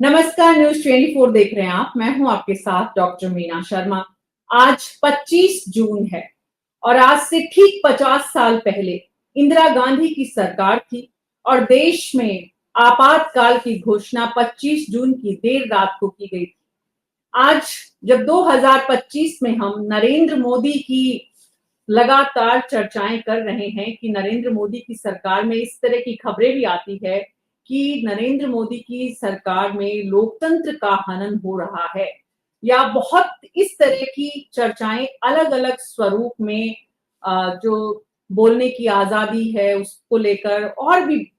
नमस्कार, न्यूज 24 देख रहे हैं आप। मैं हूं आपके साथ डॉक्टर मीना शर्मा। आज 25 जून है और आज से ठीक 50 साल पहले इंदिरा गांधी की सरकार थी और देश में आपातकाल की घोषणा 25 जून की देर रात को की गई थी। आज जब 2025 में हम नरेंद्र मोदी की लगातार चर्चाएं कर रहे हैं कि नरेंद्र मोदी की सरकार में इस तरह की खबरें भी आती है कि नरेंद्र मोदी की सरकार में लोकतंत्र का हनन हो रहा है, या बहुत इस तरह की चर्चाएं अलग अलग स्वरूप में जो बोलने की आजादी है उसको लेकर, और भी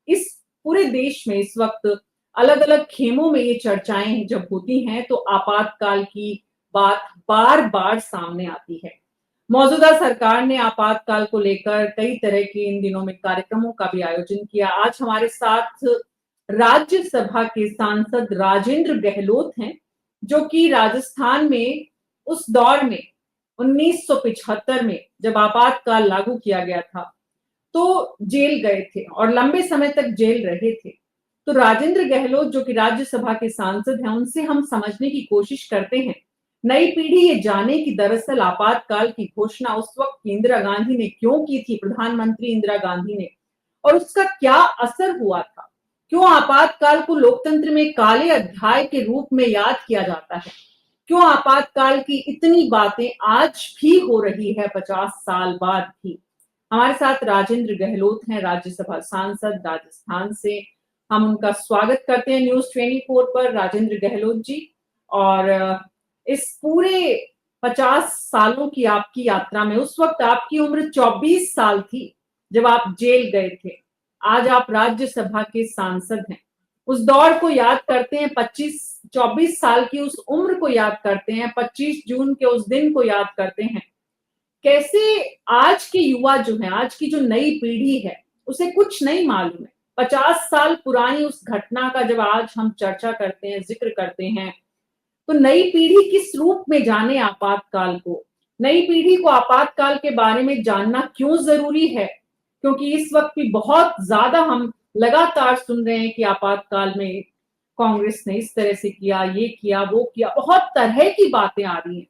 इस पूरे देश में इस वक्त अलग अलग खेमों में ये चर्चाएं जब होती हैं तो आपातकाल की बात बार बार सामने आती है। मौजूदा सरकार ने आपातकाल को लेकर कई तरह के इन दिनों में कार्यक्रमों का भी आयोजन किया। आज हमारे साथ राज्यसभा के सांसद राजेंद्र गहलोत हैं, जो कि राजस्थान में उस दौर में 1975 में जब आपातकाल लागू किया गया था तो जेल गए थे और लंबे समय तक जेल रहे थे। तो राजेंद्र गहलोत जो कि राज्यसभा के सांसद हैं, उनसे हम समझने की कोशिश करते हैं। नई पीढ़ी ये जाने कि दरअसल आपातकाल की घोषणा उस वक्त इंदिरा गांधी ने क्यों की थी, प्रधानमंत्री इंदिरा गांधी ने, और उसका क्या असर हुआ था। क्यों आपातकाल को लोकतंत्र में काले अध्याय के रूप में याद किया जाता है। क्यों आपातकाल की इतनी बातें आज भी हो रही है 50 साल बाद भी। हमारे साथ राजेंद्र गहलोत हैं, राज्यसभा सांसद राजस्थान से। हम उनका स्वागत करते हैं न्यूज 24 पर। राजेंद्र गहलोत जी, और इस पूरे 50 सालों की आपकी यात्रा में उस वक्त आपकी उम्र 24 साल थी जब आप जेल गए थे। आज आप राज्यसभा के सांसद हैं। उस दौर को याद करते हैं, 24 साल की उस उम्र को याद करते हैं, 25 जून के उस दिन को याद करते हैं। कैसे आज के युवा जो है, आज की जो नई पीढ़ी है, उसे कुछ नहीं मालूम है। 50 साल पुरानी उस घटना का जब आज हम चर्चा करते हैं, जिक्र करते हैं, तो नई पीढ़ी किस रूप में जाने आपातकाल को। नई पीढ़ी को आपातकाल के बारे में जानना क्यों जरूरी है, क्योंकि इस वक्त भी बहुत ज्यादा हम लगातार सुन रहे हैं कि आपातकाल में कांग्रेस ने इस तरह से किया, ये किया, वो किया, बहुत तरह की बातें आ रही हैं।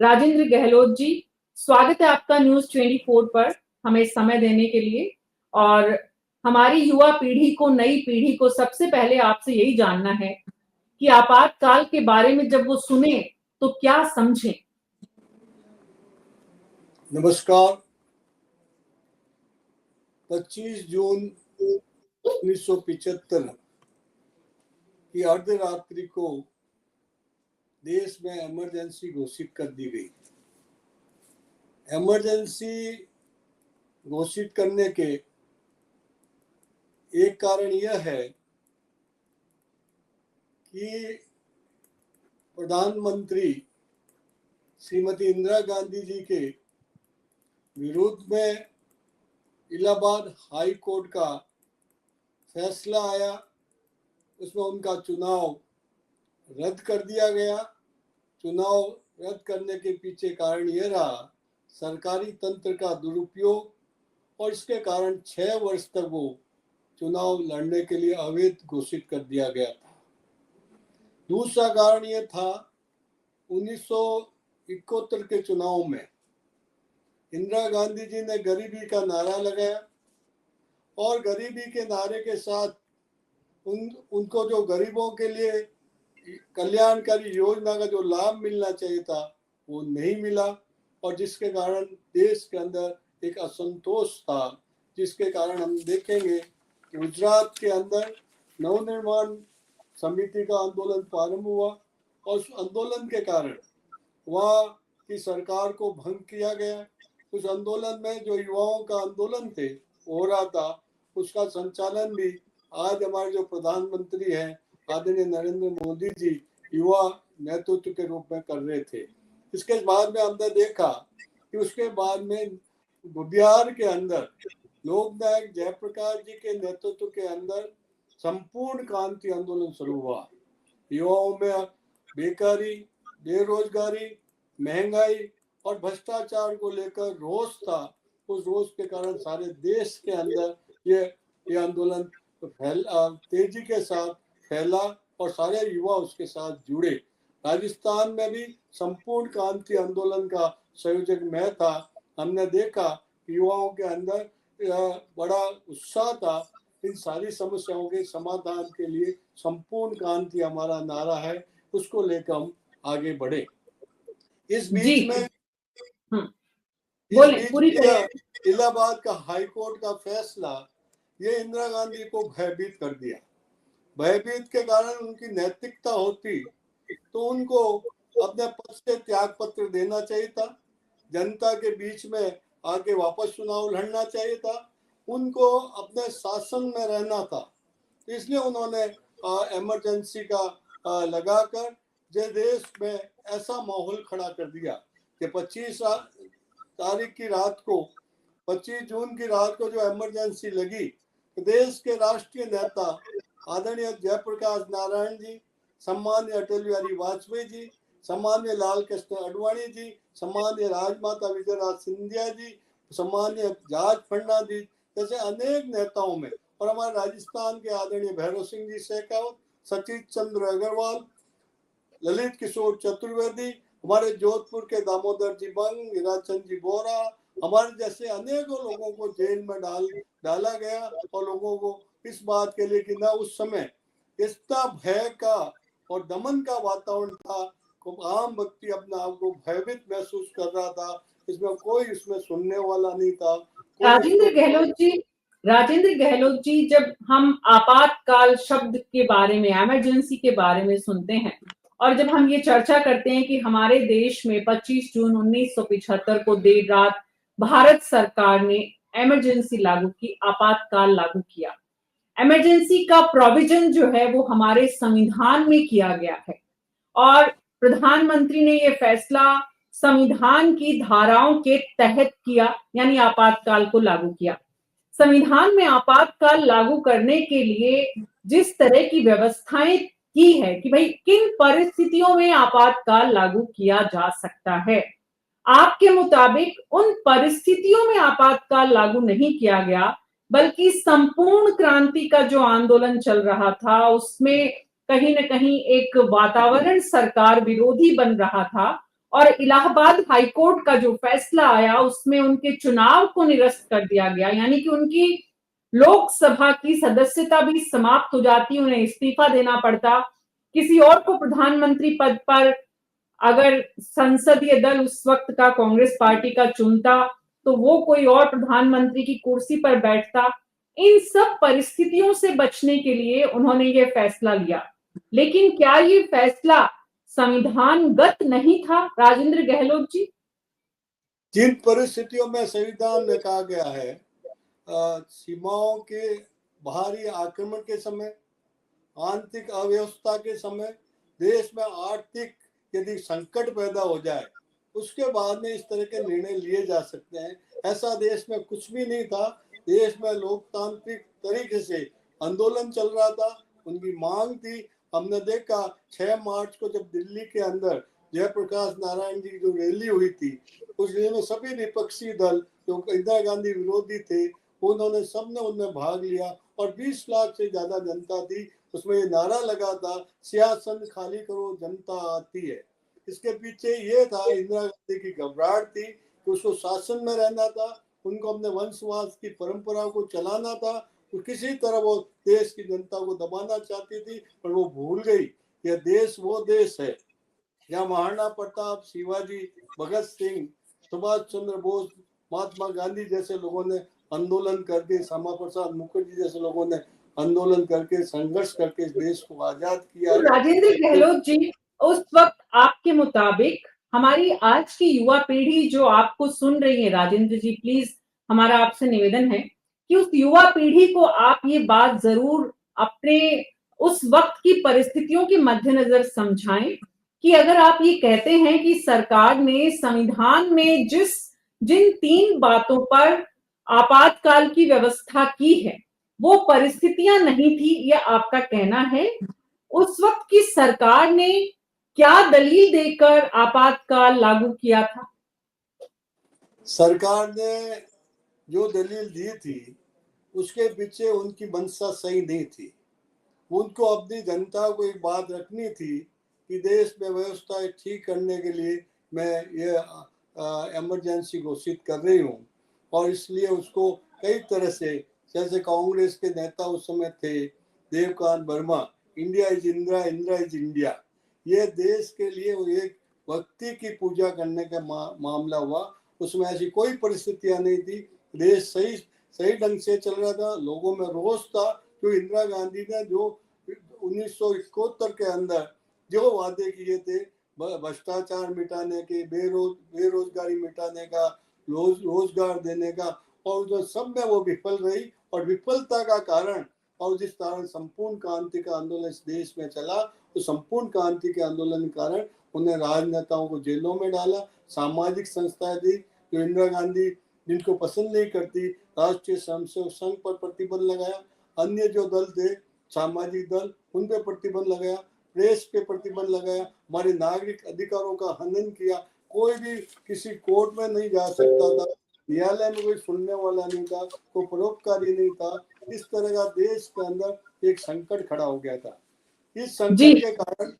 राजेंद्र गहलोत जी, स्वागत है आपका न्यूज 24 पर, हमें समय देने के लिए। और हमारी युवा पीढ़ी को, नई पीढ़ी को सबसे पहले आपसे यही जानना है कि आपातकाल के बारे में जब वो सुने तो क्या समझें। नमस्कार। 25 जून 1975 की अर्धरात्रि को देश में इमरजेंसी घोषित कर दी गई। इमरजेंसी घोषित करने के एक कारण यह है कि प्रधानमंत्री श्रीमती इंदिरा गांधी जी के विरोध में इलाहाबाद हाई कोर्ट का फैसला आया, उसमें उनका चुनाव रद्द कर दिया गया। चुनाव रद्द करने के पीछे कारण यह रहा सरकारी तंत्र का दुरुपयोग, और इसके कारण 6 वर्ष तक वो चुनाव लड़ने के लिए अवैध घोषित कर दिया गया था। दूसरा कारण यह था 1971 के चुनाव में इंदिरा गांधी जी ने गरीबी का नारा लगाया, और गरीबी के नारे के साथ उनको जो गरीबों के लिए कल्याणकारी योजना का जो लाभ मिलना चाहिए था वो नहीं मिला, और जिसके कारण देश के अंदर एक असंतोष था, जिसके कारण हम देखेंगे गुजरात के अंदर नवनिर्माण समिति का आंदोलन प्रारंभ हुआ, और उस आंदोलन के कारण वहाँ की सरकार को भंग किया गया। उस आंदोलन में जो युवाओं का आंदोलन थे हो रहा था, उसका संचालन भी आज हमारे जो प्रधानमंत्री हैं आदरणीय नरेंद्र मोदी जी युवा नेतृत्व के रूप में कर रहे थे। इसके बाद में हमने देखा कि उसके बाद में बिहार के अंदर लोकनायक जयप्रकाश जी के नेतृत्व के अंदर संपूर्ण क्रांति आंदोलन शुरू हुआ। युवाओं में बेकारी, बेरोजगारी, महंगाई और भ्रष्टाचार को लेकर रोष था। उस रोष के कारण सारे देश के अंदर ये आंदोलन तेजी के साथ फैला, और सारे युवा उसके साथ जुड़े। राजस्थान में भी संपूर्ण क्रांति आंदोलन का संयोजक मैं था। हमने देखा कि युवाओं के अंदर बड़ा उत्साह था। इन सारी समस्याओं के समाधान के लिए संपूर्ण क्रांति हमारा नारा है, उसको लेकर हम आगे बढ़े। इस जी बीच में बोले पूरी करिए। इलाहाबाद का हाई कोर्ट का फैसला ये इंदिरा गांधी को भयभीत कर दिया। भयभीत के कारण उनकी नैतिकता होती तो उनको अपने पद से त्याग पत्र देना चाहिए था, जनता के बीच में आके वापस चुनाव लड़ना चाहिए था, उनको अपने शासन में रहना था। इसलिए उन्होंने इमरजेंसी का लगाकर देश में ऐसा माहौल खड़ा कर दिया कि 25 तारीख की रात को, 25 जून की रात को जो इमरजेंसी लगी, तो देश के राष्ट्रीय नेता आदरणीय जयप्रकाश नारायण जी, सम्मान्य अटल बिहारी वाजपेयी जी, सम्मान्य लाल कृष्ण आडवाणी जी, सम्मान्य राजमाता विजयराज सिंधिया जी, सम्मान्य जॉर्ज फर्नांडिस जैसे अनेक नेताओं में, और हमारे राजस्थान के आदरणीय भैरव सिंह जी शेखावत, सतीश चंद्र अग्रवाल, ललित किशोर चतुर्वेदी, हमारे जोधपुर के दामोदर जी बंग, हीराचंद जी बोरा, हमारे जैसे अनेकों लोगों को जेल में डाला गया। और लोगों को इस बात के लिए कि ना उस समय इतना भय का और दमन का वातावरण था, आम व्यक्ति अपने आप को भयभीत महसूस कर रहा था। इसमें कोई इसमें सुनने वाला नहीं था। राजेंद्र गहलोत जी, जब हम आपातकाल शब्द के बारे में, इमरजेंसी के बारे में सुनते हैं और जब हम ये चर्चा करते हैं कि हमारे देश में 25 जून 1975 को देर रात भारत सरकार ने इमरजेंसी लागू की, आपातकाल लागू किया। इमरजेंसी का प्रोविजन जो है वो हमारे संविधान में किया गया है और प्रधानमंत्री ने ये फैसला संविधान की धाराओं के तहत किया, यानी आपातकाल को लागू किया। संविधान में आपातकाल लागू करने के लिए जिस तरह की व्यवस्थाएं की है कि भाई किन परिस्थितियों में आपातकाल लागू किया जा सकता है, आपके मुताबिक उन परिस्थितियों में आपातकाल लागू नहीं किया गया, बल्कि संपूर्ण क्रांति का जो आंदोलन चल रहा था उसमें कहीं न कहीं एक वातावरण सरकार विरोधी बन रहा था और इलाहाबाद हाईकोर्ट का जो फैसला आया उसमें उनके चुनाव को निरस्त कर दिया गया, यानी कि उनकी लोकसभा की सदस्यता भी समाप्त हो जाती, उन्हें इस्तीफा देना पड़ता। किसी और को प्रधानमंत्री पद पर अगर संसदीय दल उस वक्त का कांग्रेस पार्टी का चुनता तो वो कोई और प्रधानमंत्री की कुर्सी पर बैठता। इन सब परिस्थितियों से बचने के लिए उन्होंने ये फैसला लिया, लेकिन क्या ये फैसला संविधानगत नहीं था राजेंद्र गहलोत जी? जिन परिस्थितियों में संविधान में कहा गया है, सीमाओं के बाहरी आक्रमण के समय, आंतरिक अव्यवस्था के समय, देश में आर्थिक यदि संकट पैदा हो जाए उसके बाद में इस तरह के निर्णय लिए जा सकते हैं। ऐसा देश में कुछ भी नहीं था। देश में लोकतांत्रिक तरीके से आंदोलन चल रहा था, उनकी मांग थी। हमने देखा 6 मार्च को जब दिल्ली के अंदर जयप्रकाश नारायण जी की जो रैली हुई थी, उस रैली में सभी विपक्षी दल जो इंदिरा गांधी विरोधी थे उन्होंने सबने उनमें भाग लिया और 20 लाख से ज्यादा जनता थी। उसमें ये नारा लगा था, सियासत खाली करो जनता आती है। इसके पीछे ये था, इंदिरा गांधी की घबराहट थी कि उसको शासन में रहना था, उनको अपने वंशवास की परंपरा को चलाना था, तो किसी तरह वो देश की जनता को दबाना चाहती थी। पर वो भूल गई यह देश वो देश है जहाँ महाराणा प्रताप, शिवाजी, भगत सिंह, सुभाष चंद्र बोस, महात्मा गांधी जैसे लोगों ने आंदोलन करके, श्यामा प्रसाद मुखर्जी जैसे लोगों ने आंदोलन करके, संघर्ष करके इस देश को आजाद किया है। राजेंद्र गहलोत जी, उस वक्त आपके मुताबिक हमारी आज की युवा पीढ़ी जो आपको सुन रही है, राजेंद्र जी प्लीज हमारा आपसे निवेदन है कि उस युवा पीढ़ी को आप ये बात जरूर अपने उस वक्त की परिस्थितियों के मद्देनजर समझाएं कि अगर आप ये कहते हैं कि सरकार ने संविधान में जिन 3 बातों पर आपातकाल की व्यवस्था की है वो परिस्थितियां नहीं थी, ये आपका कहना है। उस वक्त की सरकार ने क्या दलील देकर आपातकाल लागू किया था? सरकार ने जो दलील दी थी उसके पीछे उनकी मंशा सही नहीं थी। उनको अपनी जनता को एक बात रखनी थी कि देश में व्यवस्था ठीक करने के लिए मैं ये इमरजेंसी घोषित कर रही हूँ। और इसलिए उसको कई तरह से, जैसे कांग्रेस के नेता उस समय थे Devkant Verma, India is Indira, Indira is India, ये देश के लिए वो एक भक्ति की पूजा करने का मामला हुआ। उसमें ऐसी कोई परिस्थितियां नहीं थी, देश सही सही ढंग से चल रहा था, लोगों में रोष था। तो इंदिरा गांधी ने जो 1971 के अंदर जो वादे किए थे, भ्रष्टाचार मिटाने के, बेरोजगारी मिटाने का, रोजगार देने का, और जो सब में वो विफल रही। और विफलता का कारण, और जिस कारण संपूर्ण क्रांति का आंदोलन इस देश में चला, तो संपूर्ण क्रांति के आंदोलन के कारण उन्हें राजनेताओं को जेलों में डाला, सामाजिक संस्थाएं थी जो इंदिरा गांधी जिनको पसंद नहीं करती, राष्ट्रीय स्वयंसेवक संघ पर प्रतिबंध लगाया, अन्य जो दल थे सामाजिक दल उन पर प्रतिबंध लगाया, प्रेस पे प्रतिबंध लगाया, हमारे नागरिक अधिकारों का हनन किया। कोई भी किसी कोर्ट में नहीं जा सकता था, न्यायालय में कोई सुनने वाला नहीं था, कोई परोपकारी नहीं था। इस तरह का देश के अंदर एक संकट खड़ा हो गया था। इस संकट के कारण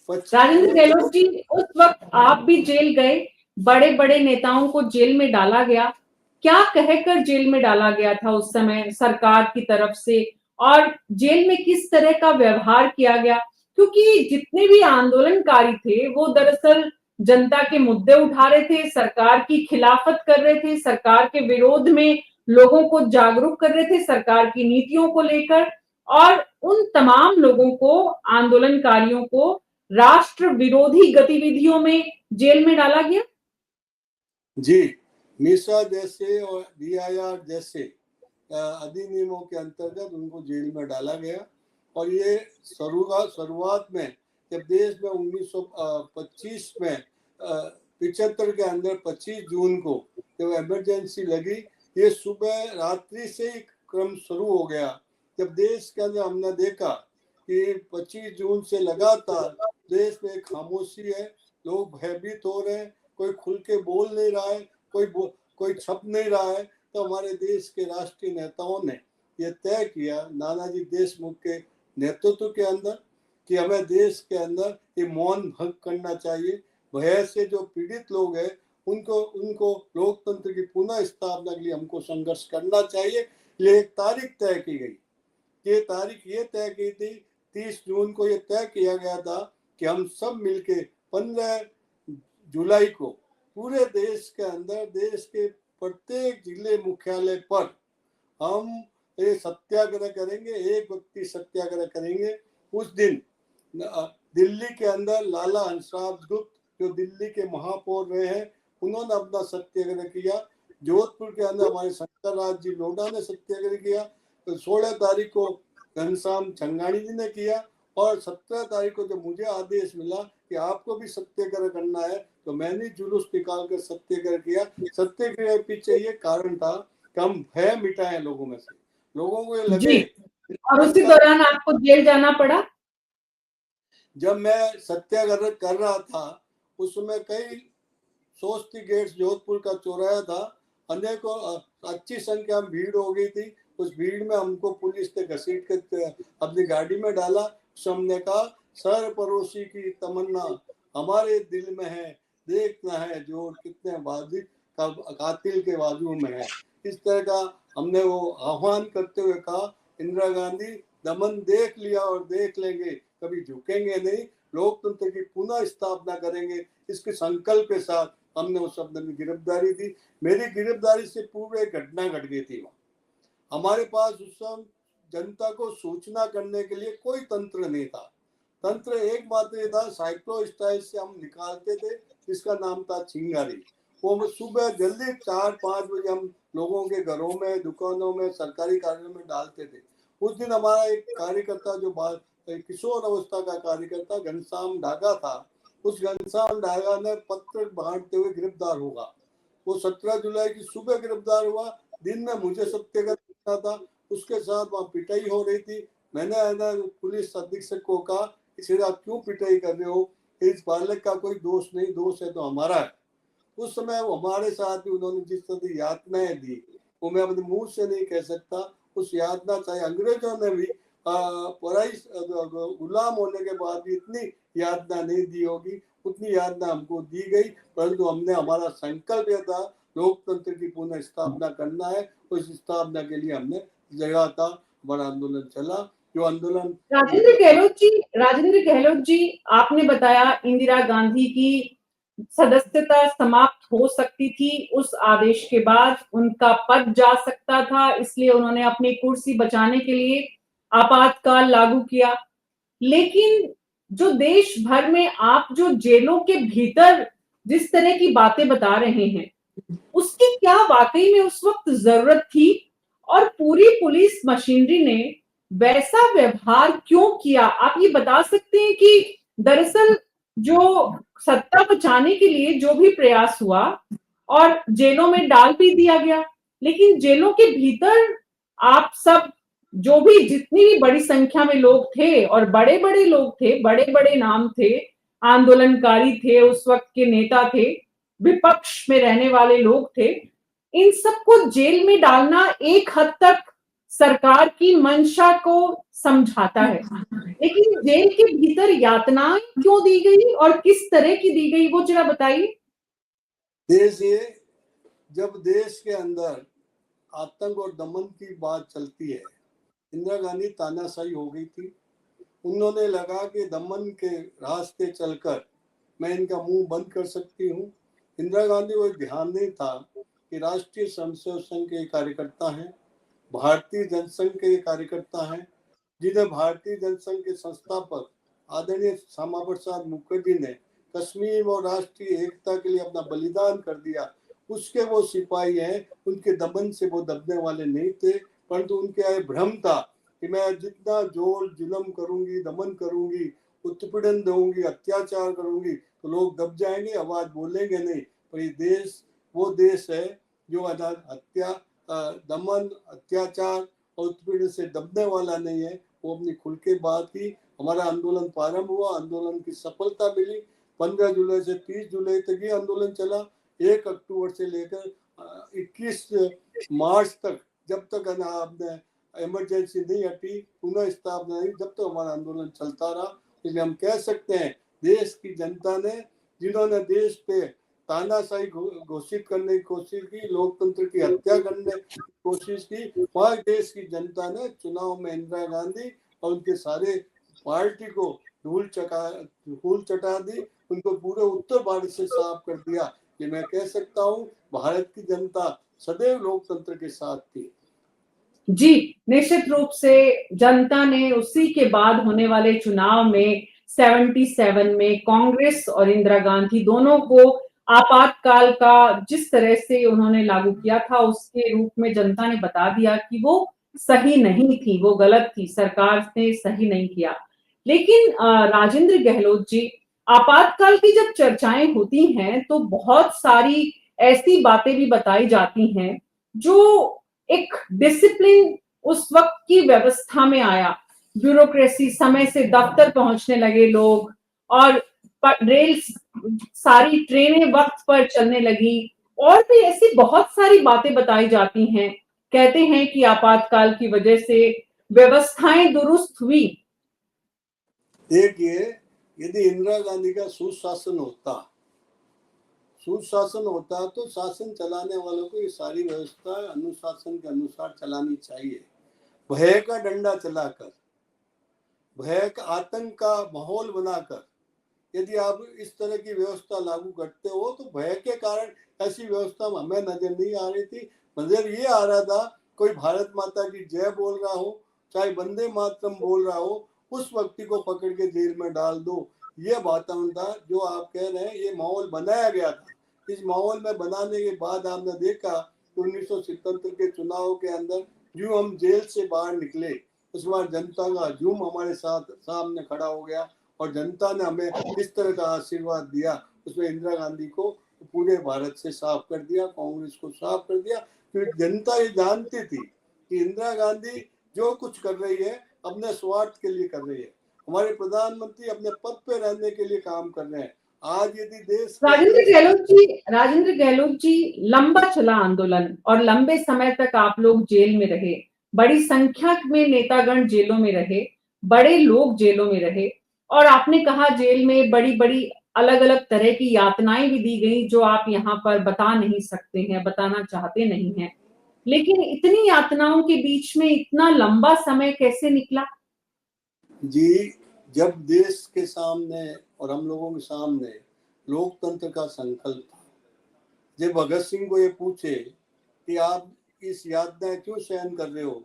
राजेंद्र गहलोत जी, उस वक्त आप भी जेल गए, बड़े बड़े नेताओं को जेल में डाला गया। क्या कहकर जेल में डाला गया था उस समय सरकार की तरफ से, और जेल में किस तरह का व्यवहार किया गया? क्योंकि जितने भी आंदोलनकारी थे वो दरअसल जनता के मुद्दे उठा रहे थे, सरकार की खिलाफत कर रहे थे, सरकार के विरोध में लोगों को जागरूक कर रहे थे, सरकार की नीतियों को लेकर। और उन तमाम लोगों को, आंदोलनकारियों को राष्ट्र विरोधी गतिविधियों में जेल में डाला गया। जी, मीसा जैसे और DIR जैसे अधिनियमों के अंतर्गत उनको जेल में डाला गया। और ये शुरुआत में जब देश में 1925 में 75 के अंदर 25 जून को जब इमरजेंसी लगी, ये सुबह रात्रि से ही क्रम शुरू हो गया। जब देश के अंदर हमने देखा कि 25 जून से लगातार देश में खामोशी है, लोग भयभीत हो रहे हैं, कोई खुल के बोल नहीं रहा है, कोई छप नहीं रहा है। तो हमारे देश के राष्ट्रीय नेताओं ने यह तय किया, नानाजी देशमुख के नेतृत्व के अंदर, कि हमें देश के अंदर ये मौन भंग करना चाहिए। भय से जो पीड़ित लोग हैं उनको लोकतंत्र की पुनः स्थापना के लिए हमको संघर्ष करना चाहिए। ये एक तारीख तय की गई। ये तारीख ये तय की थी 30 जून को, ये तय किया गया था कि हम सब मिलके 15 जुलाई को पूरे देश के अंदर, देश के प्रत्येक जिले मुख्यालय पर हम ये सत्याग्रह करेंगे, एक व्यक्ति सत्याग्रह करेंगे। उस दिन दिल्ली के अंदर लाला हंसराज गुप्त जो दिल्ली के महापौर रहे हैं, उन्होंने अपना सत्याग्रह किया। जोधपुर के अंदर हमारे शंकर राज जी लोढ़ा ने सत्याग्रह किया। तो 16 तारीख को घनश्याम छंगानी जी ने किया। और 17 तारीख को जब मुझे आदेश मिला कि आपको भी सत्याग्रह करना है, तो मैंने जुलूस निकाल कर सत्याग्रह किया। सत्याग्रह के पीछे ये कारण था कि हम भय मिटाएं लोगों में से, लोगों को ये लगे। और उसी दौरान आपको जेल जाना पड़ा। जब मैं सत्याग्रह कर रहा था उस समय कई सोस्ती गेट्स जोधपुर का चौराहा था, अनेकों अच्छी संख्या में भीड़ हो गई थी। उस भीड़ में हमको पुलिस ने घसीट कर अपनी गाड़ी में डाला। हमने कहा, सर पड़ोसी की तमन्ना हमारे दिल में है, देखना है जोर कितने बाजी कातिल के बाजू में है। इस तरह का हमने वो आह्वान करते हुए कहा, इंदिरा गांधी दमन देख लिया और देख लेंगे, कभी झुकेंगे नहीं, लोकतंत्र की पुनः स्थापना करेंगे। इसके संकल्प के साथ हमने उस शब्द में गिरफ्तारी दी। मेरी गिरफ्तारी से पूर्व एक घटना घट गई थी। हमारे पास उस समय जनता को सूचना करने के लिए कोई तंत्र नहीं था। तंत्र एकमात्र था, साइक्लो स्टाइल से हम निकालते थे, जिसका नाम था चिंगारी। वो सुबह जल्दी 4-5 बजे हम लोगों के घरों में, दुकानों में, सरकारी कार्यालयों में डालते थे। उस दिन हमारा एक कार्यकर्ता जो किशोर अवस्था का कार्यकर्ता घनश्याम डागा था, उस घनश्याम डागा ने पत्र बांटते हुए गिरफ्तार होगा। वो 17 जुलाई की सुबह गिरफ्तार हुआ। दिन में मुझे सत्याग्रह करना था, उसके साथ वहाँ पिटाई हो रही थी। मैंने पुलिस अधीक्षक को कहा, इसे आप क्यों पिटाई कर रहे हो, इस बालक का कोई दोष नहीं, दोष है तो हमारा है। उस समय वो हमारे साथ भी उन्होंने जिस तरह यातनाएं दी वो मैं अपने मुंह से नहीं कह सकता। उस यातना चाहे अंग्रेजों ने भी पराई गुलाम होने के बाद भी इतनी यातना नहीं दी होगी, उतनी यातना हमको दी गई, परंतु हमने हमारा संकल्प यह था लोकतंत्र की पुनः स्थापना करना है। उस स्थापना के लिए हमने लगातार बड़ा आंदोलन चला, जो आंदोलन राजेंद्र गहलोत जी, आपने बताया इंदिरा गांधी की सदस्यता समाप्त हो सकती थी, उस आदेश के बाद उनका पद जा सकता था, इसलिए उन्होंने अपनी कुर्सी बचाने के लिए आपातकाल लागू किया। लेकिन जो देश भर में आप जो जेलों के भीतर जिस तरह की बातें बता रहे हैं, उसकी क्या वाकई में उस वक्त जरूरत थी? और पूरी पुलिस मशीनरी ने वैसा व्यवहार क्यों किया? आप ये बता सकते हैं कि दरअसल जो सत्ता बचाने के लिए जो भी प्रयास हुआ और जेलों में डाल भी दिया गया, लेकिन जेलों के भीतर आप सब जो भी जितनी भी बड़ी संख्या में लोग थे और बड़े-बड़े लोग थे, बड़े-बड़े नाम थे, आंदोलनकारी थे, उस वक्त के नेता थे, विपक्ष में रहने वाले लोग थे, इन सबको जेल में डालना एक हद तक सरकार की मंशा को समझाता है, लेकिन जेल के भीतर यातनाएं क्यों दी गई और किस तरह की दी गई, वो जरा बताइए। जब देश के अंदर आतंक और दमन की बात चलती है, इंदिरा गांधी तानाशाही हो गई थी। उन्होंने लगा कि दमन के रास्ते चलकर मैं इनका मुंह बंद कर सकती हूँ। इंदिरा गांधी को ध्यान नहीं था कि राष्ट्रीय स्वयंसेवक संघ के कार्यकर्ता हैं, भारतीय जनसंघ के कार्यकर्ता हैं, जिन्हें भारतीय जनसंघ के संस्थापक आदरणीय श्यामा प्रसाद मुखर्जी ने कश्मीर और राष्ट्रीय एकता के लिए अपना बलिदान कर दिया, उसके वो सिपाही हैं। उनके दमन से वो दबने वाले नहीं थे, परंतु उनके यह भ्रम था कि मैं जितना जोर जुल्म करूंगी, दमन करूंगी, उत्पीड़न दूंगी, अत्याचार करूंगी तो लोग दब जाएंगे, आवाज बोलेंगे नहीं। पर ये देश वो देश है जो हत्या, दमन, अत्याचार और उत्पीड़न से दबने वाला नहीं है। वो अपनी खुल के बात की। हमारा आंदोलन प्रारंभ हुआ, आंदोलन की सफलता मिली। 15 जुलाई से 30 जुलाई तक ये आंदोलन चला। 1 अक्टूबर से लेकर 21 मार्च तक, जब तक आपने इमरजेंसी नहीं हटी, पुनः स्थापना नहीं, जब तक हमारा आंदोलन चलता रहा। इसलिए हम कह सकते हैं देश की जनता ने, जिन्होंने देश पे तानाशाही घोषित करने की कोशिश की, लोकतंत्र की हत्या करने की कोशिश की, वह देश की जनता ने चुनाव में इंदिरा गांधी और उनके सारे पार्टी को धूल चटा दी, उनको पूरे उत्तर भारत से साफ कर दिया। ये मैं कह सकता हूँ भारत की जनता सदैव लोकतंत्र के साथ थी। जी, निश्चित रूप से जनता ने उसी के बाद होने वाले चुनाव में 77 में कांग्रेस और इंदिरा गांधी दोनों को आपातकाल का जिस तरह से उन्होंने लागू किया था, उसके रूप में जनता ने बता दिया कि वो सही नहीं थी, वो गलत थी, सरकार ने सही नहीं किया। लेकिन राजेंद्र गहलोत जी, आपातकाल की जब चर्चाएं होती हैं तो बहुत सारी ऐसी बातें भी बताई जाती हैं जो एक डिसिप्लिन उस वक्त की व्यवस्था में आया, ब्यूरोक्रेसी, समय से दफ्तर पहुंचने लगे लोग, और रेल, सारी ट्रेनें वक्त पर चलने लगी, और भी ऐसी बहुत सारी बातें बताई जाती हैं। कहते हैं कि आपातकाल की वजह से व्यवस्थाएं दुरुस्त हुई। देखिए, यदि इंदिरा गांधी का सुशासन होता तो शासन चलाने वालों को ये सारी व्यवस्था अनुशासन के अनुसार चलानी चाहिए। भय का डंडा चलाकर, भय का आतंक का माहौल बनाकर यदि आप इस तरह की व्यवस्था लागू करते हो तो भय के कारण ऐसी व्यवस्था हमें नजर नहीं आ रही थी। नजर ये आ रहा था कोई भारत माता की जय बोल रहा हो, चाहे वंदे मातरम बोल रहा हो, उस व्यक्ति को पकड़ के जेल में डाल दो। ये वातावरण था जो आप कह रहे हैं, ये माहौल बनाया गया था। इस माहौल में बनाने के बाद आपने देखा 1977 के चुनाव के अंदर जो हम जेल से बाहर निकले, उस बार जनता का हुजूम हमारे साथ सामने खड़ा हो गया और जनता ने हमें किस तरह का आशीर्वाद दिया। उसमें इंदिरा गांधी को पूरे भारत से साफ कर दिया, कांग्रेस को साफ कर दिया, क्योंकि जनता ये जानती थी कि इंदिरा गांधी जो कुछ कर रही है अपने स्वार्थ के लिए कर रही है। हमारे प्रधानमंत्री अपने पद पे रहने के लिए काम कर रहे हैं। आज यदि देश राजेंद्र गहलोत जी, लंबा चला आंदोलन और लंबे समय तक आप लोग जेल में रहे, बड़ी संख्या में नेतागण जेलों में रहे, बड़े लोग जेलों में रहे, और आपने कहा जेल में बड़ी-बड़ी अलग-अलग तरह की यातनाएं भी दी गई जो आप यहाँ पर बता नहीं सकते हैं, बताना चाहते नहीं हैं। लेकिन इतनी यातनाओं के बीच में इतना लंबा समय कैसे निकला? जी, जब देश के सामने और हम लोगों के सामने लोकतंत्र का संकल्प था, जब भगत सिंह को ये पूछे कि आप इस यातनाएं क्यों सहन कर रहे हो,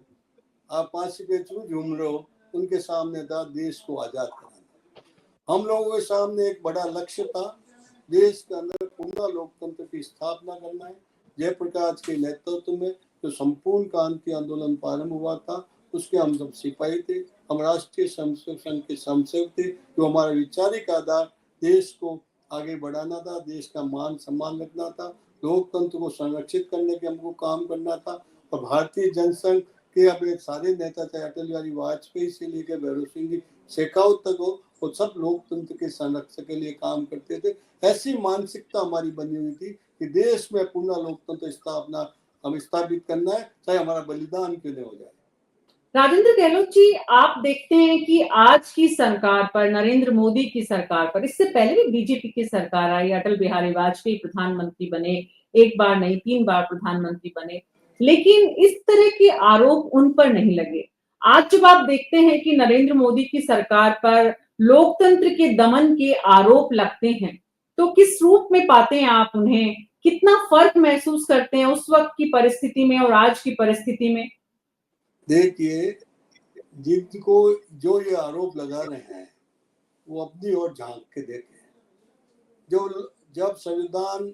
आप फांसी पे क्यों झूम रहे हो, उनके सामने था देश को आजाद कराना। हम लोगों के सामने एक बड़ा लक्ष्य था, देश के अंदर पूर्ण लोकतंत्र की स्थापना करना है। जयप्रकाश के नेतृत्व में जो संपूर्ण क्रांति आंदोलन प्रारंभ हुआ था, उसके हम सब सिपाही थे, हम राष्ट्रीय संघ के समसेवक थे। जो हमारा वैचारिक आधार देश को आगे बढ़ाना था, देश का मान सम्मान रखना था, लोकतंत्र को संरक्षित करने के हमको काम करना था। और भारतीय जनसंघ के अब सारे नेता, चाहे अटल बिहारी वाजपेयी से लेकर भैरव सिंह जी शेखावत तक हो, वो सब लोकतंत्र के संरक्षण के लिए काम करते थे। ऐसी मानसिकता हमारी बनी हुई थी कि देश में पूर्ण लोकतंत्र स्थापना हम स्थापित करना है, चाहे हमारा बलिदान क्यों नहीं हो जाए। राजेंद्र गहलोत जी, आप देखते हैं कि आज की सरकार पर, नरेंद्र मोदी की सरकार पर, इससे पहले भी बीजेपी की सरकार आई, अटल बिहारी वाजपेयी प्रधानमंत्री बने, एक बार नहीं 3 बार प्रधानमंत्री बने, लेकिन इस तरह के आरोप उन पर नहीं लगे। आज जब आप देखते हैं कि नरेंद्र मोदी की सरकार पर लोकतंत्र के दमन के आरोप लगते हैं, तो किस रूप में पाते हैं आप उन्हें? कितना फर्क महसूस करते हैं उस वक्त की परिस्थिति में और आज की परिस्थिति में? देखिए, जिनको जो ये आरोप लगा रहे हैं वो अपनी ओर झांक के देखें। जो जब संविधान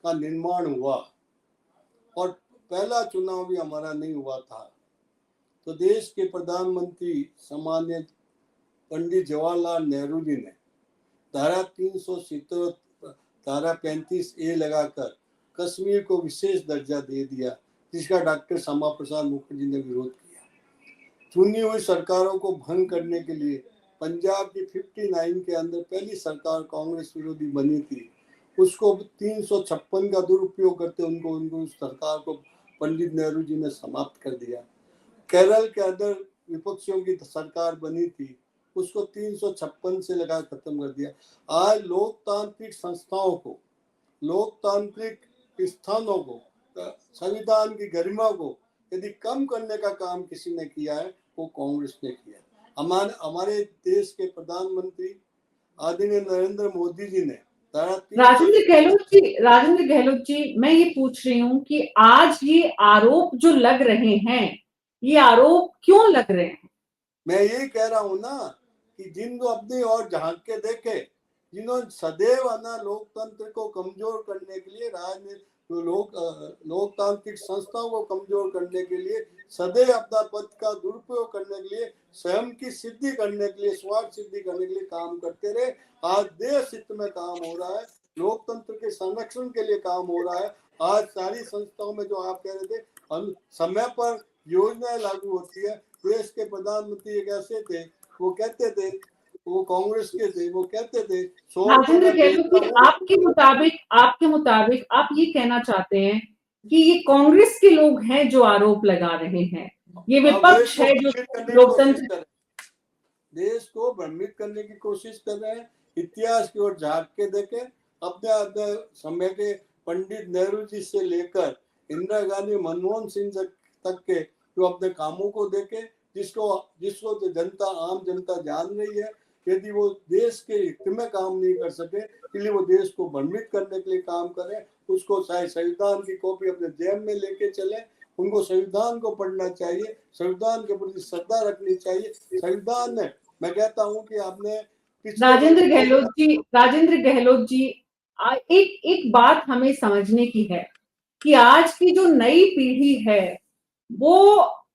का निर्माण हुआ और पहला चुनाव भी हमारा नहीं हुआ था, तो देश के प्रधानमंत्री सम्मानित पंडित जवाहरलाल नेहरू जी ने धारा 370 धारा 35A लगाकर कश्मीर को विशेष दर्जा दे दिया, जिसका डॉक्टर श्यामा प्रसाद मुखर्जी ने विरोध किया। चुनी हुई सरकारों को भंग करने के लिए पंजाब की 59 के अंदर पहली सरकार कांग्रेस विरोधी बनी थी, उसको 356 का दुरुपयोग करते उनको उस सरकार को पंडित नेहरू जी ने समाप्त कर दिया। केरल के अंदर विपक्षियों की सरकार बनी थी, उसको 356 से लगा खत्म कर दिया। आज लोकतांत्रिक संस्थाओं को, लोकतांत्रिक स्थानों को, संविधान की गरिमा को यदि कम करने का काम किसी ने किया है, वो कांग्रेस ने किया। हमारे देश के प्रधानमंत्री आदरणीय नरेंद्र मोदी जी ने राजेंद्र गहलोत जी, मैं ये पूछ रही हूँ कि आज ये आरोप जो लग रहे हैं, ये आरोप क्यों लग रहे हैं? मैं यही कह रहा हूँ ना कि जिनको अपनी ओर झांक के देखे, जिन्होंने सदैव आना लोकतंत्र को कमजोर करने के लिए, राजनीति लोकतांत्रिक संस्थाओं को कमजोर करने के लिए, सदैव अपना पद का दुरुपयोग करने के लिए, स्वयं की सिद्धि करने के लिए, स्वार्थ सिद्धि करने के लिए काम करते रहे। आज देश हित में काम हो रहा है, लोकतंत्र के संरक्षण के लिए काम हो रहा है। आज सारी संस्थाओं में जो आप कह रहे थे, हम समय पर योजनाएं लागू होती है। देश के प्रधानमंत्री एक ऐसे थे, वो कहते थे, वो कांग्रेस के थे, वो कहते थे राजेंद्र गहलोत जी, आपके मुताबिक आप ये कहना चाहते हैं कि ये कांग्रेस के लोग हैं जो आरोप लगा रहे हैं, ये विपक्ष है जो लोकतंत्र, देश को भ्रमित करने की कोशिश कर रहे हैं। इतिहास की ओर झांक के देखे, अपने समय के पंडित नेहरू जी से लेकर इंदिरा गांधी, मनमोहन सिंह तक के जो अपने कामों को देखे, जिसको तो जनता, आम जनता जान रही है। यदि वो देश के हित में काम नहीं कर सके, इसलिए वो देश को भ्रमित करने के लिए काम करें, उसको चाहे संविधान की कॉपी अपने जेब में लेके चले, उनको संविधान को पढ़ना चाहिए, संविधान के प्रति श्रद्धा रखनी चाहिए। संविधान में मैं कहता हूं कि आपने राजेंद्र गहलोत जी, एक बात हमें समझने की है कि आज की जो नई पीढ़ी है वो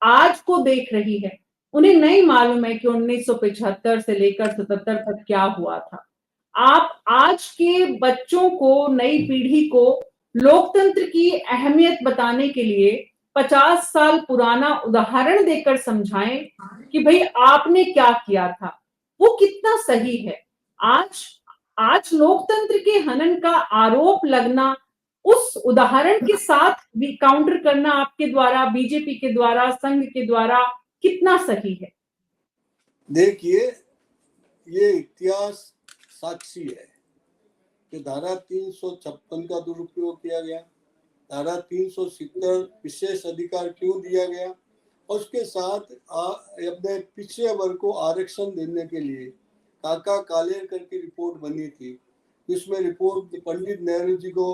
आज को देख रही है, उन्हें नहीं मालूम है कि 1975 से लेकर 77 तक क्या हुआ था। आप आज के बच्चों को, नई पीढ़ी को लोकतंत्र की अहमियत बताने के लिए 50 साल पुराना उदाहरण देकर समझाएं कि भाई आपने क्या किया था, वो कितना सही है। आज लोकतंत्र के हनन का आरोप लगना उस उदाहरण के साथ भी काउंटर करना आपके द्वारा, बीजेपी के द्वारा, संघ के द्वारा कितना सही है? देखिए, ये इतिहास साक्षी है कि धारा 356 का दुरुपयोग किया गया, धारा 370 विशेष अधिकार क्यों दिया गया, और उसके साथ अपने पिछड़े वर्ग को आरक्षण देने के लिए काका कालेलकर की रिपोर्ट बनी थी। इसमें रिपोर्ट पंडित नेहरू जी को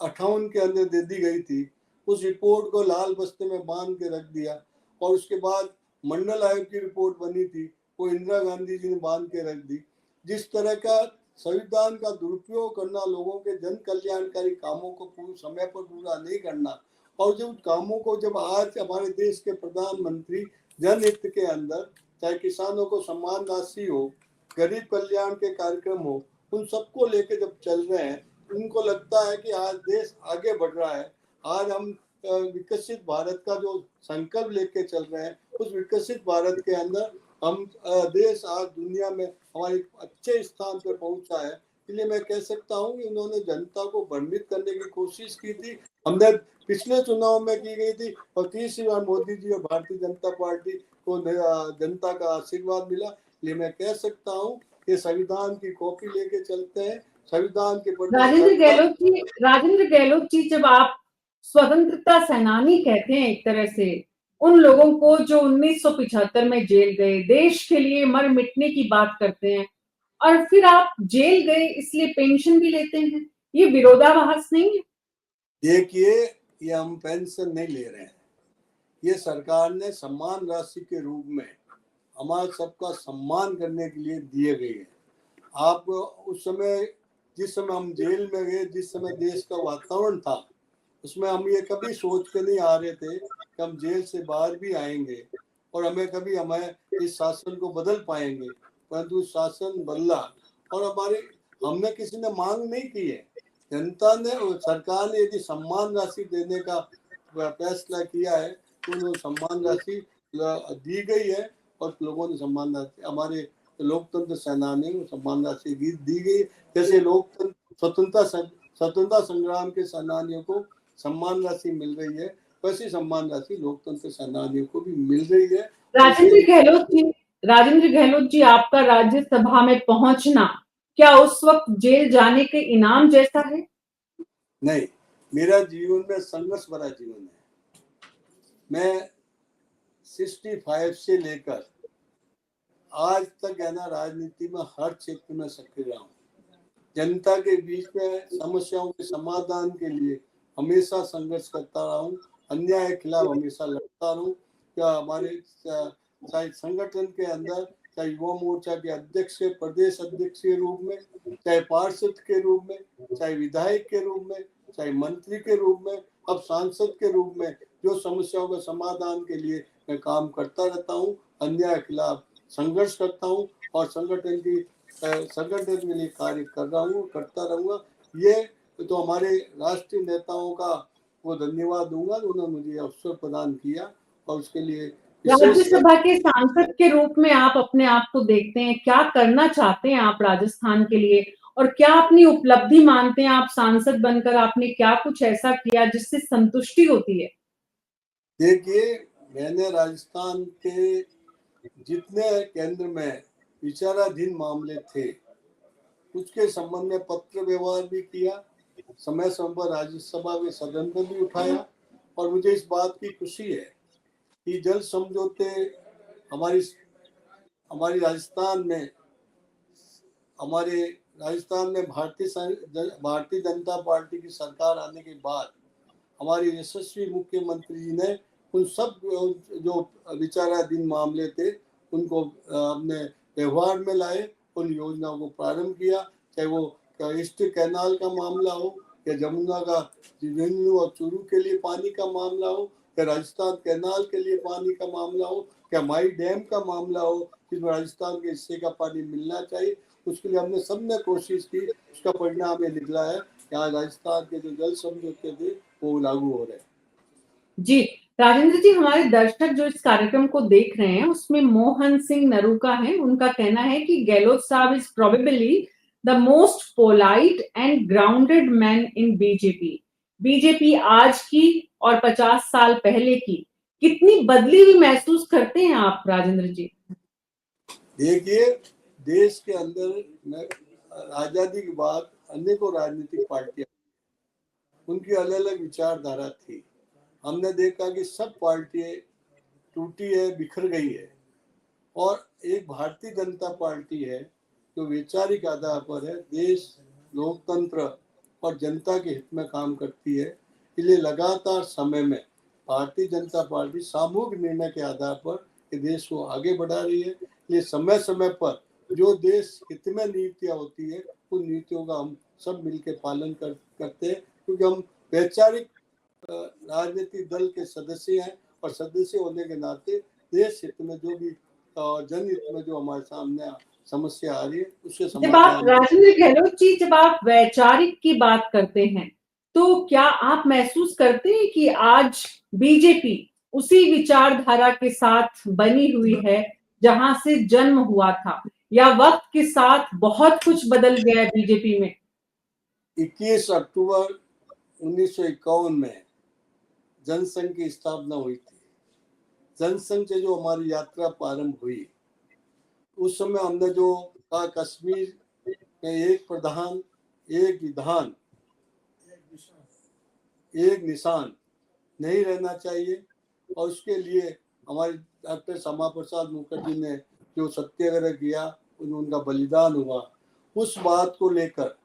58 के अंदर दे दी गई थी। उस रिपोर्ट को लाल बस्ते में बांध के रख दिया, और उसके बाद मंडल आयोग की रिपोर्ट बनी थी, वो इंदिरा गांधी जी ने बांध के रख दी। जिस तरह का संविधान का दुरुपयोग करना, लोगों के जन कल्याणकारी कामों को पूरे समय पर पूरा नहीं करना, और जब कामों को जब आज हमारे देश के प्रधानमंत्री जनहित के अंदर, चाहे किसानों को सम्मान राशि हो, गरीब कल्याण के कार्यक्रम हो, उन सबको लेके जब चल रहे हैं, उनको लगता है कि आज देश आगे बढ़ रहा है। आज हम विकसित भारत का जो संकल्प लेके चल रहे हैं, उस विकसित भारत के अंदर हम देश आज दुनिया में हमारे अच्छे स्थान पर पहुंचा है। इसलिए मैं कह सकता हूँ कि उन्होंने जनता को भ्रमित करने की कोशिश की थी। हमने पिछले चुनाव में की गई थी, और तीसरी बार मोदी जी और भारतीय जनता पार्टी को जनता का आशीर्वाद मिला। इसलिए मैं कह सकता हूँ कि संविधान की कॉपी लेके चलते हैं, संविधान के प्रति। राजेंद्र गहलोत जी, जब आप स्वतंत्रता सेनानी कहते हैं एक तरह से उन लोगों को जो 1975 में जेल गए, देश के लिए मर मिटने की बात करते हैं, और फिर आप जेल गए इसलिए पेंशन भी लेते हैं, ये विरोधाभास नहीं है? देखिए, ये हम पेंशन नहीं ले रहे हैं, ये सरकार ने सम्मान राशि के रूप में हमारा सबका सम्मान करने के लिए दिए गए हैं। आप उस समय, जिस समय हम जेल में गए, जिस समय देश का वातावरण था, उसमें हम ये कभी सोच के नहीं आ रहे थे कि हम जेल से बाहर भी आएंगे और हमें इस शासन को बदल पाएंगे, परंतु शासन बदला, और हमने किसी ने मांग नहीं की है। जनता ने और सरकार ने यदि सम्मान राशि देने का फैसला किया है, तो सम्मान राशि दी गई है, और लोगों ने सम्मान राशि, हमारे लोकतंत्र सेनानियों को सम्मान राशि दी गई। जैसे स्वतंत्रता संग्राम के सेनानियों को सम्मान राशि मिल रही है, वैसी सम्मान राशि लोकतंत्र सेनानियों को भी मिल रही है। राजेंद्र गहलोत जी, आपका राज्यसभा में पहुंचना क्या उस वक्त जेल जाने के इनाम जैसा है? नहीं, मेरा जीवन में संघर्ष भरा जीवन है। मैं 65 से लेकर आज तक है ना, राजनीति में हर क्षेत्र में सक्रिय रहा हूँ। जनता के बीच में समस्याओं के समाधान के लिए हमेशा संघर्ष करता रहा हूँ, अन्याय के खिलाफ हमेशा लड़ता रहूँ। क्या हमारे चाहे संगठन के अंदर, चाहे युवा मोर्चा के अध्यक्ष, प्रदेश अध्यक्ष के रूप में, चाहे पार्षद के रूप में, चाहे विधायक के रूप में, चाहे मंत्री के रूप में, अब सांसद के रूप में, जो समस्याओं के समाधान के लिए मैं काम करता रहता हूँ, अन्याय के खिलाफ संघर्ष करता हूँ, और संगठन के लिए कार्य कर रहा हूँ, करता रहूंगा। ये तो हमारे राष्ट्रीय नेताओं का वो धन्यवाद दूंगा, उन्होंने मुझे अवसर प्रदान किया, और उसके लिए राज्यसभा के सांसद के रूप में आप अपने आप को देखते हैं, क्या करना चाहते हैं आप राजस्थान के लिए, और क्या अपनी उपलब्धि मानते हैं आप सांसद बनकर आपने क्या कुछ ऐसा किया जिससे संतुष्टि होती है? देखिए, मैंने राजस्थान के जितने केंद्र में विचाराधीन मामले थे, उसके संबंध में पत्र व्यवहार भी किया, समय समय पर राज्यसभा में सदन में भी उठाया, और मुझे इस बात की खुशी है कि जल समझौते हमारे राजस्थान में भारतीय जनता पार्टी की सरकार आने के बाद हमारे यशस्वी मुख्यमंत्री जी ने उन सब जो विचाराधीन मामले थे उनको अपने व्यवहार में लाए, उन योजनाओं को प्रारंभ किया, चाहे वो ईस्ट कैनाल का मामला हो, या जमुना का झुंझुनू और चूरू के लिए पानी का मामला हो, या राजस्थान कैनाल के लिए पानी का मामला हो, या माई डैम का मामला हो, जिसमें राजस्थान के हिस्से का पानी मिलना चाहिए। उसके लिए हमने सबने कोशिश की, उसका परिणाम ये निकला है कि आज राजस्थान के जो जल समझौते थे वो लागू हो रहे हैं। जी राजेंद्र जी, हमारे दर्शक जो इस कार्यक्रम को देख रहे हैं उसमें मोहन सिंह नरूका हैं। उनका कहना है कि गहलोत साहब is probably the most polite and grounded man in BJP. BJP आज की और 50 साल पहले की कितनी बदली हुई महसूस करते हैं आप राजेंद्र जी? देखिए, देश के अंदर आजादी के बाद अनेकों राजनीतिक पार्टियां, उनकी अलग अलग विचारधारा थी। हमने देखा कि सब पार्टियां टूटी है, बिखर गई है, और एक भारतीय जनता पार्टी है जो वैचारिक आधार पर है, देश, लोकतंत्र और जनता के हित में काम करती है। इसलिए लगातार समय में भारतीय जनता पार्टी सामूहिक निर्णय के आधार पर देश को आगे बढ़ा रही है। इसलिए समय समय पर जो देश हित में नीतियां होती है, उन नीतियों का हम सब मिलकर पालन करते हैं, क्योंकि हम वैचारिक राजनीतिक दल के सदस्य हैं, और सदस्य होने के नाते देश हित में जो भी जनहित में जो हमारे सामने समस्या आ रही है, उसके जब आप समाधान। राजेंद्र गहलोत जी, जब आप वैचारिक की बात करते हैं, तो क्या आप महसूस करते हैं कि आज बीजेपी उसी विचारधारा के साथ बनी हुई है जहां से जन्म हुआ था, या वक्त के साथ बहुत कुछ बदल गया है बीजेपी में? 21 अक्टूबर 1951 में जनसंघ की स्थापना हुई थी। जनसंघ से जो हमारी यात्रा प्रारंभ हुई, उस समय हमने जो कहा, कश्मीर में एक प्रधान, एक विधान, एक निशान नहीं रहना चाहिए, और उसके लिए हमारे डॉक्टर श्यामा प्रसाद मुखर्जी ने जो सत्याग्रह किया, उनका बलिदान हुआ, उस बात को लेकर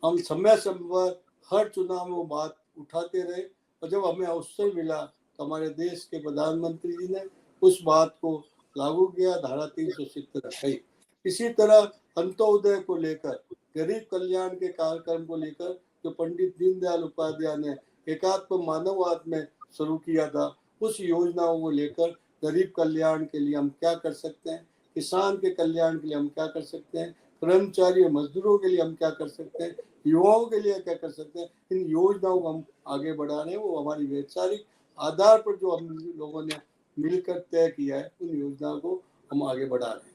हम समय समय पर हर चुनाव में वो बात उठाते रहे। और जब हमें अवसर मिला तो हमारे देश के प्रधानमंत्री जी ने उस बात को लागू किया, धारा 370 रखी। इसी तरह अंत्योदय को लेकर, गरीब कल्याण के कार्यक्रम को लेकर जो पंडित दीनदयाल उपाध्याय ने एकात्म मानववाद में शुरू किया था, उस योजनाओं को लेकर गरीब कल्याण के लिए हम क्या कर सकते हैं, किसान के कल्याण के लिए हम क्या कर सकते हैं, कर्मचारी और मजदूरों के लिए हम क्या कर सकते हैं, युवाओं के लिए क्या कर सकते हैं, इन योजनाओं को हम आगे बढ़ा रहे हैं। वो हमारी वैचारिक आधार पर जो हम लोगों ने मिलकर तय किया है, उन योजनाओं को हम आगे बढ़ा रहे हैं।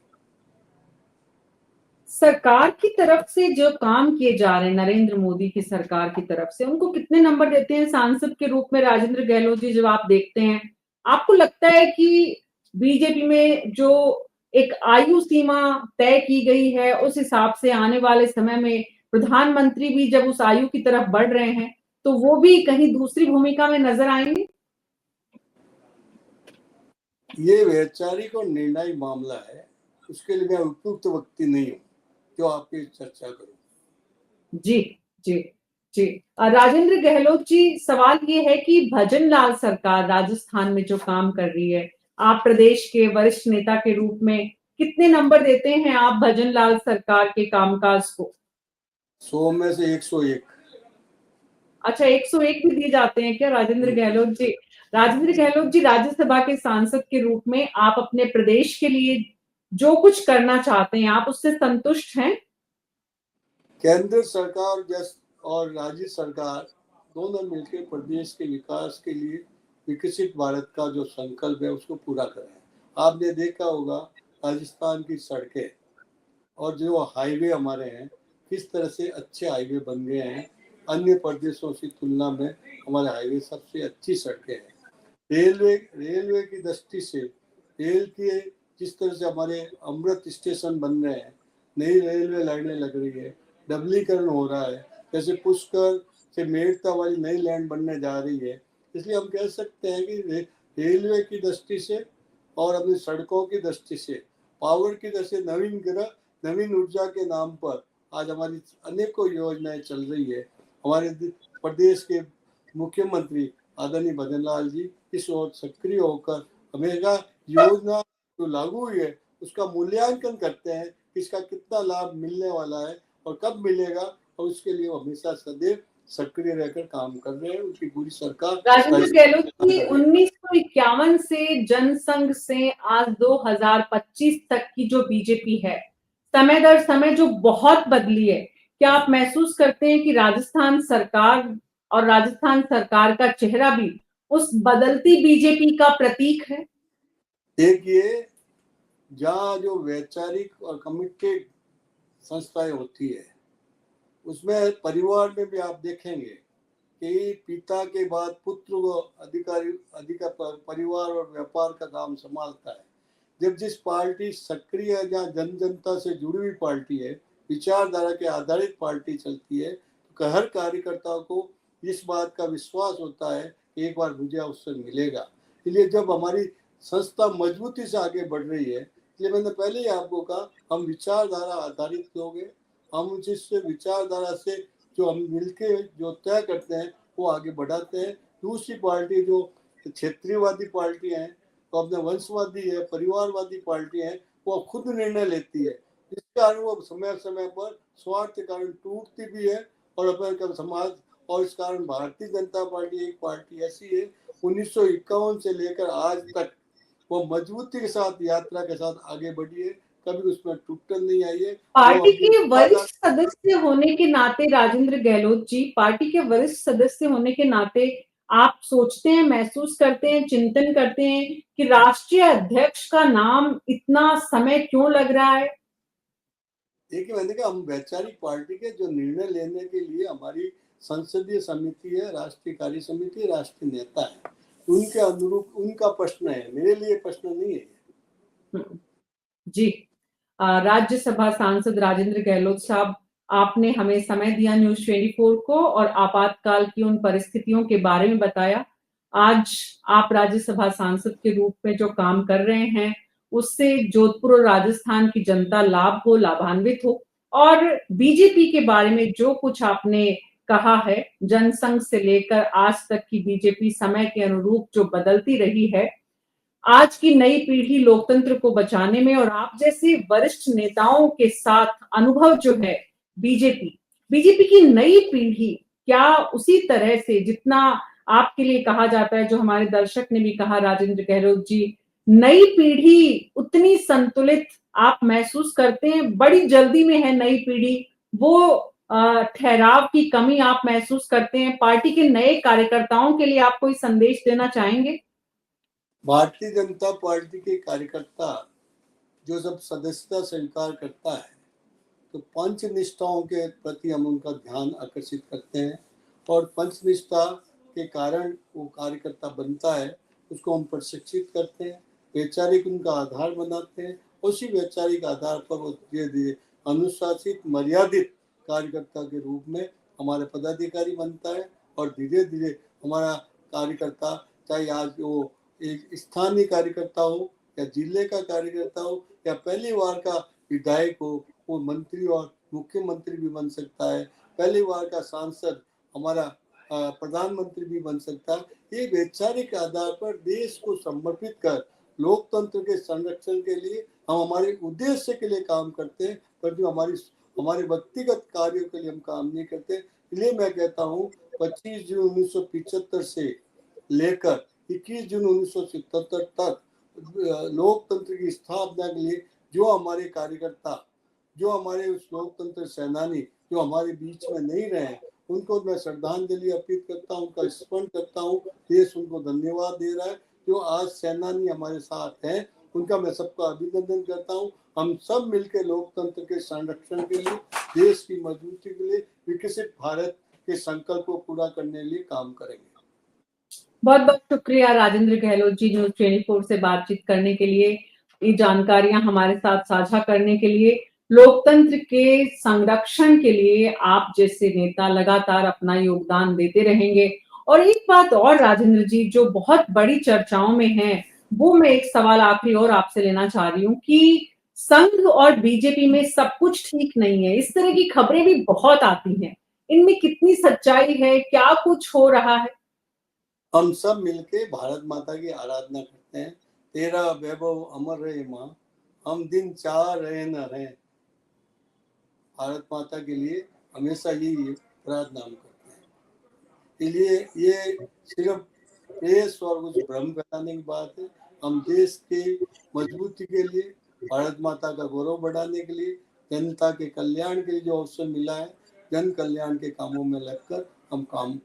सरकार की तरफ से जो काम किए जा रहे हैं, नरेंद्र मोदी की सरकार की तरफ से, उनको कितने नंबर देते हैं सांसद के रूप में राजेंद्र गहलोत जी? जब आप देखते हैं, आपको लगता है कि बीजेपी में जो एक आयु सीमा तय की गई है, उस हिसाब से आने वाले समय में प्रधानमंत्री भी जब उस आयु की तरफ बढ़ रहे हैं, तो वो भी कहीं दूसरी भूमिका में नजर आएंगे? ये वैचारिक और निर्णायक मामला है, उसके लिए मैं उपयुक्त व्यक्ति नहीं हूँ जो आपकी चर्चा करूं। जी, जी, जी। राजेंद्र गहलोत जी, सवाल ये है कि भजन लाल सरकार राजस्थान में जो काम कर रही है, आप प्रदेश के वरिष्ठ नेता के रूप में कितने नंबर देते हैं आप भजन लाल सरकार के कामकाज को? 100 में से 101। अच्छा, 101 भी दिए जाते हैं क्या राजेंद्र गहलोत जी? राजेंद्र गहलोत जी, राज्यसभा के सांसद के रूप में आप अपने प्रदेश के लिए जो कुछ करना चाहते हैं, आप उससे संतुष्ट हैं? केंद्र सरकार और राज्य सरकार दोनों मिलकर प्रदेश के विकास के लिए विकसित भारत का जो संकल्प है, उसको पूरा करें। आपने देखा होगा राजस्थान की सड़कें और जो हाईवे हमारे हैं, किस तरह से अच्छे हाईवे बन गए हैं। अन्य प्रदेशों की तुलना में हमारे हाईवे सबसे अच्छी सड़कें हैं। रेलवे की दृष्टि से, रेल के जिस तरह से हमारे अमृत स्टेशन बन रहे हैं, नई रेलवे लाइनें लग रही है, डबलीकरण हो रहा है, जैसे पुष्कर से मेड़ता वाली नई लाइन बनने जा रही है। इसलिए हम कह सकते हैं कि रेलवे की दृष्टि से और अपनी सड़कों की दृष्टि से, पावर की दृष्टि से, नवीन ऊर्जा के नाम पर आज हमारी अनेकों योजनाएं चल रही है। हमारे प्रदेश के मुख्यमंत्री आदरणीय भजन लाल जी इस ओर सक्रिय होकर हमेशा योजना जो लागू हुई है उसका मूल्यांकन करते हैं, इसका कितना लाभ मिलने वाला है और कब मिलेगा, और उसके लिए हमेशा सदैव सक्रिय रहकर काम कर रहे हैं। उनकी पूरी सरकार राजेंद्र गहलोत जी, 1951 से जनसंघ से आज 2025 तक की जो बीजेपी है, समय दर समय जो बहुत बदली है, क्या आप महसूस करते हैं कि राजस्थान सरकार और राजस्थान सरकार का चेहरा भी उस बदलती बीजेपी का प्रतीक है? देखिए, जहाँ जो वैचारिक और कमिटेड संस्थाएं होती है, उसमें परिवार में भी आप देखेंगे कि पिता के बाद पुत्र वो अधिकार परिवार और व्यापार का काम संभालता है। जब जिस पार्टी सक्रिय है, जहाँ जन जनता से जुड़ी हुई पार्टी है, विचारधारा के आधारित पार्टी चलती है, तो हर कार्यकर्ता को इस बात का विश्वास होता है कि एक बार मुझे अवसर मिलेगा। इसलिए जब हमारी संस्था मजबूती से आगे बढ़ रही है, इसलिए मैंने पहले ही आपको कहा, हम विचारधारा आधारित लोग हैं। हम जिस विचारधारा से जो हम मिलके जो तय करते हैं वो आगे बढ़ाते हैं। दूसरी पार्टी जो क्षेत्रीयवादी पार्टी है, तो अपने वंशवादी है, परिवारवादी पार्टी है, वो खुद निर्णय लेती है। इस कारण वो समय समय पर स्वार्थ के कारण टूटती भी है और अपने समाज, और इस कारण भारतीय जनता पार्टी एक पार्टी ऐसी है 1951 से लेकर आज तक वो मजबूती के साथ यात्रा के साथ आगे बढ़ी है, कभी उसमें टूटन नहीं आई है। पार्टी के वरिष्ठ सदस्य होने के नाते राजेंद्र गहलोत जी, पार्टी के वरिष्ठ सदस्य होने के नाते आप सोचते हैं, महसूस करते हैं, चिंतन करते हैं कि राष्ट्रीय अध्यक्ष का नाम इतना समय क्यों लग रहा है? देखिए, मैंने कहा हम वैचारिक पार्टी के जो निर्णय लेने के लिए हमारी संसदीय समिति है, राष्ट्रीय कार्य समिति, राष्ट्रीय नेता है, उनके अनुरूप उनका प्रश्न है, मेरे लिए प्रश्न नहीं है। जी, राज्यसभा सांसद राजेंद्र गहलोत साहब, आपने हमें समय दिया न्यूज़ 24 को और आपातकाल की उन परिस्थितियों के बारे में बताया। आज आप राज्यसभा सांसद के रूप में जो काम कर रहे हैं, उससे जोधपुर और राजस्थान की जनता लाभान्वित हो और बीजेपी के बारे में जो कुछ आपने कहा है, जनसंघ से लेकर आज तक की बीजेपी समय के अनुरूप जो बदलती रही है, आज की नई पीढ़ी लोकतंत्र को बचाने में और आप जैसे वरिष्ठ नेताओं के साथ अनुभव जो है बीजेपी की नई पीढ़ी क्या उसी तरह से जितना आपके लिए कहा जाता है, जो हमारे दर्शक ने भी कहा राजेंद्र गहलोत जी, नई पीढ़ी उतनी संतुलित आप महसूस करते हैं? बड़ी जल्दी में है नई पीढ़ी, वो ठहराव की कमी आप महसूस करते हैं? पार्टी के नए कार्यकर्ताओं के लिए आप कोई संदेश देना चाहेंगे? भारतीय जनता पार्टी के कार्यकर्ता जो जब सदस्यता स्वीकार करता है, तो पंच निष्ठाओं के प्रति हम उनका ध्यान आकर्षित करते हैं और पंच निष्ठा के कारण वो कार्यकर्ता बनता है, उसको हम प्रशिक्षित करते हैं, वैचारिक उनका आधार बनाते हैं। उसी वैचारिक आधार पर वो धीरे धीरे अनुशासित मर्यादित कार्यकर्ता के रूप में हमारे पदाधिकारी बनता है और धीरे धीरे हमारा कार्यकर्ता, चाहे आज वो एक स्थानीय कार्यकर्ता हो या जिले का कार्यकर्ता हो या पहली बार का विधायक हो, वो मंत्री और मुख्यमंत्री भी बन सकता है, पहली बार का सांसद हमारा प्रधानमंत्री भी बन सकता है। ये वैचारिक आधार पर देश को समर्पित कर लोकतंत्र के संरक्षण के लिए हम हमारे उद्देश्य के लिए काम करते हैं, पर जो हमारे व्यक्तिगत कार्यों के लिए हम काम नहीं करते। इसलिए मैं कहता हूँ 25 जून 1975 से लेकर 21 जून 1977 तक लोकतंत्र की स्थापना के लिए जो हमारे कार्यकर्ता, जो हमारे उस लोकतंत्र सेनानी जो हमारे बीच में नहीं रहे, उनको मैं श्रद्धांजलि अर्पित करता हूँ, उनका स्मरण करता हूँ। देश उनको धन्यवाद दे रहा है। जो आज सेनानी हमारे साथ हैं, उनका मैं सबका अभिनंदन करता हूँ। हम सब मिलकर लोकतंत्र के संरक्षण के लिए, देश की मजबूती के लिए, विकसित भारत के संकल्प को पूरा करने के लिए काम करेंगे। बहुत बहुत शुक्रिया राजेंद्र गहलोत जी, न्यूज़ 24 से बातचीत करने के लिए, ये जानकारियां हमारे साथ साझा करने के लिए। लोकतंत्र के संरक्षण के लिए आप जैसे नेता लगातार अपना योगदान देते रहेंगे। और एक बात और राजेंद्र जी, जो बहुत बड़ी चर्चाओं में है, वो मैं एक सवाल आखिरी और आपसे लेना चाह रही हूँ कि संघ और बीजेपी में सब कुछ ठीक नहीं है, इस तरह की खबरें भी बहुत आती हैं। इनमें कितनी सच्चाई है? क्या कुछ हो रहा है? हम सब मिलके भारत माता की आराधना करते हैं। तेरा वैभव अमर रहे माँ, हम दिन चाह रहे न रहे। भारत माता के लिए हमेशा यही प्रार्थना हम करते हैं। इसलिए ये सिर्फ प्रेस और कुछ भ्रम फैलाने की बात है। हम देश की मजबूती के लिए, भारत माता का गौरव बढ़ाने के लिए, जनता के कल्याण के लिए जो अवसर मिला है, जन कल्याण के कामों में लगकर हम काम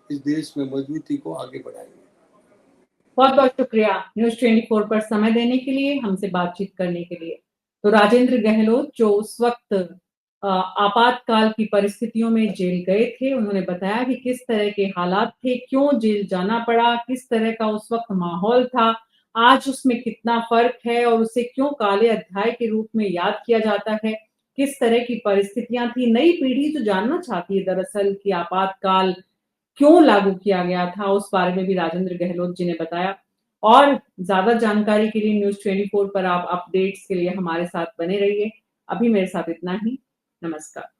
इस देश में मजबूती को आगे बढ़ाएंगे। बहुत बहुत शुक्रिया न्यूज़ 24 पर समय देने के लिए, हमसे बातचीत करने के लिए। तो राजेंद्र गहलोत जो उस वक्त आपातकाल की परिस्थितियों में जेल गए थे। उन्होंने बताया कि किस तरह के हालात थे, क्यों जेल जाना पड़ा, किस तरह का उस वक्त माहौल था, आज उसमें कितना फर्क है और उसे क्यों काले अध्याय के रूप में याद किया जाता है, किस तरह की परिस्थितियां थी। नई पीढ़ी जो जानना चाहती है दरअसल कि आपातकाल क्यों लागू किया गया था, उस बारे में भी राजेंद्र गहलोत जी ने बताया। और ज्यादा जानकारी के लिए न्यूज़ 24 पर आप अपडेट्स के लिए हमारे साथ बने रहिए। अभी मेरे साथ इतना ही। नमस्कार।